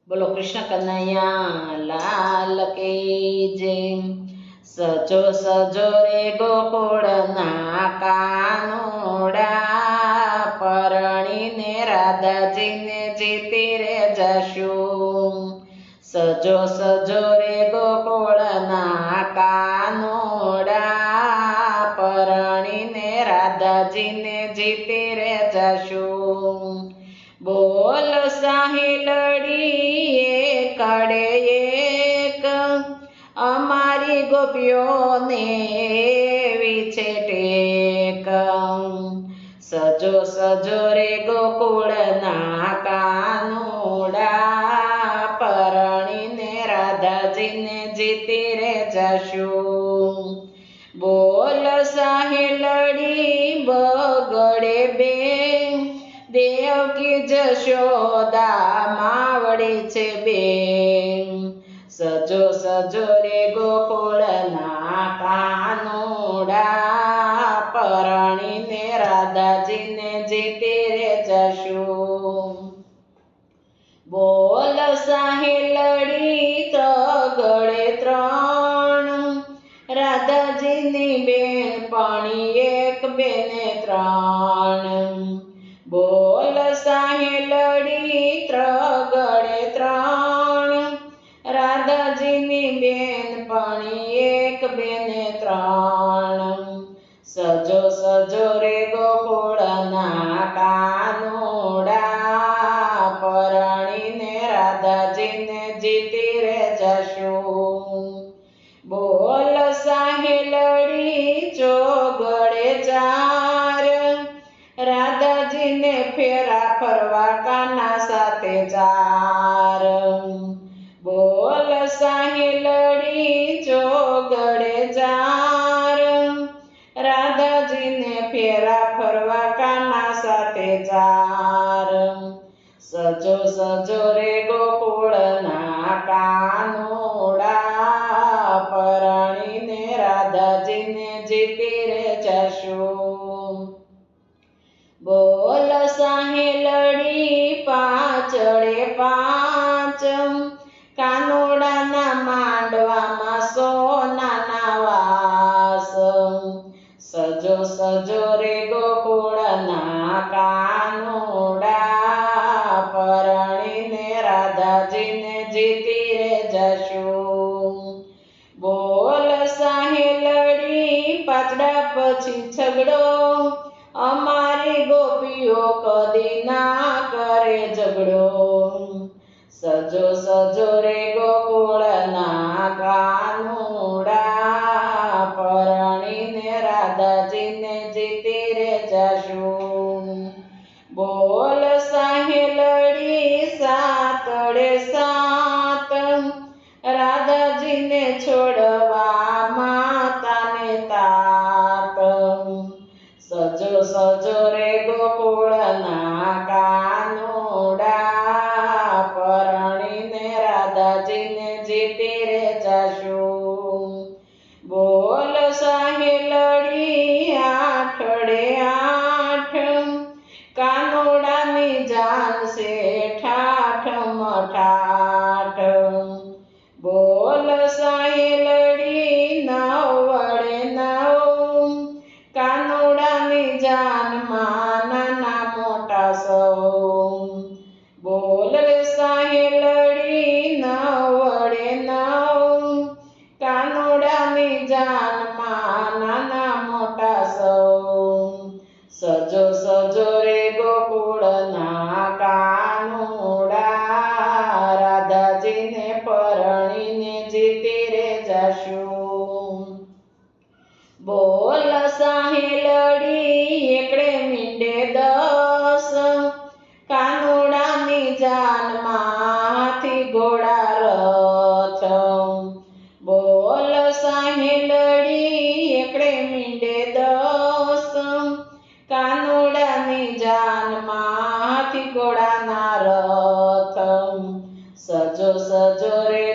બોલો કૃષ્ણ કનૈયા લાલ કે જય। સજો સજો રે ગોકુળના કાનુડા, પરણીને રાધાજીને જીતી રે જશું। સજો સજો રે ગોકુળના કાનુડા, પરણીને રાધાજીને જીતી રે જશું। બોલ સાહિલડી એકડે એક, અમારી ગોપીઓને એવી છે ટેક। સજો સજો રે ગોકુળના કાનુડા, પરણીને રાધાજીને જીતી રે જશું। બોલ સાહિલડી બગડે બે, દેવકી જશોદા માવડી છે બે। સજો સજો રે ગોકુળના કાનુડા, પરણીને રાધાજીને જીતી રે જશું। બોલ સાહિલડી તગડે ત્રણ, રાધાજીની બેનપણી એક બે ને ત્રણ। બોલ સાહિલડી ત્રગડે ત્રણ, રાધાજીની બેનપણી એક બે ને ત્રણ। સજો સજો રે ગોકુળના કાનુડા, પરણીને રાધાજીને જીતી રે જશું। બોલ સાહિલડી ચોગડે ચાર, રાધાજીને ફેરા ફરવા કાના સાથે ચાર। બોલ સાહિલડી ચોગડે ચાર, રાધાજીને ફેરા ફરવા કાના સાથે ચાર। સજો સજો રે ગોકુળના કાનુડા, પરણીને રાધાજીને જીતી રે જશું। બોલ સાહિલડી પાછળે પાંચ, કાનુડાના માંડવામાં સોનાના વાસ। સજો સજો રે ગોકુળના કાનુડા, પરણીને રાધાજીને જીતી રે જશું। બોલ સાહિલડી પાછડા પછી છગડો, અમારી ગોપીઓ કદી ના કરે ઝઘડો। સજો સજો રે ગોકુળના કાનુડા, પરણીને રાધાજીને જીતી રે જશું। બોલ સાહિલડી સાતડે સાત, રાધાજીને છોડવા માતાને તાત। સજો સજો રે ગોકુળના કાનુડા, પરણીને રાધાજીને જીતી રે જશું। બોલ સાહિલડી આઠડે આઠ, કાનુડાની જાન છે ઠાઠ મઠાઠ। બોલ સાહિલડી નવડે નવ, કાનુડાની જાનમાં નાના મોટા સૌ। બોલ રે સાહિલડી નવડે નવ, કાનુડાની જાનમાં નાના મોટા સૌ। સજો સજો રે ગોકુળના કાનુડા, રાધાજીને પરણીને જીતી રે જશું। બોલ સાહિલડી એકડે મીંડે દસ, કાનુડાની જાનમાં હાથી ઘોડા રથ। બોલ સાહિલડી એકડે મીંડે દસ, કાનુડાની જાનમાં હાથી ઘોડાના રથ। સજો સજો રે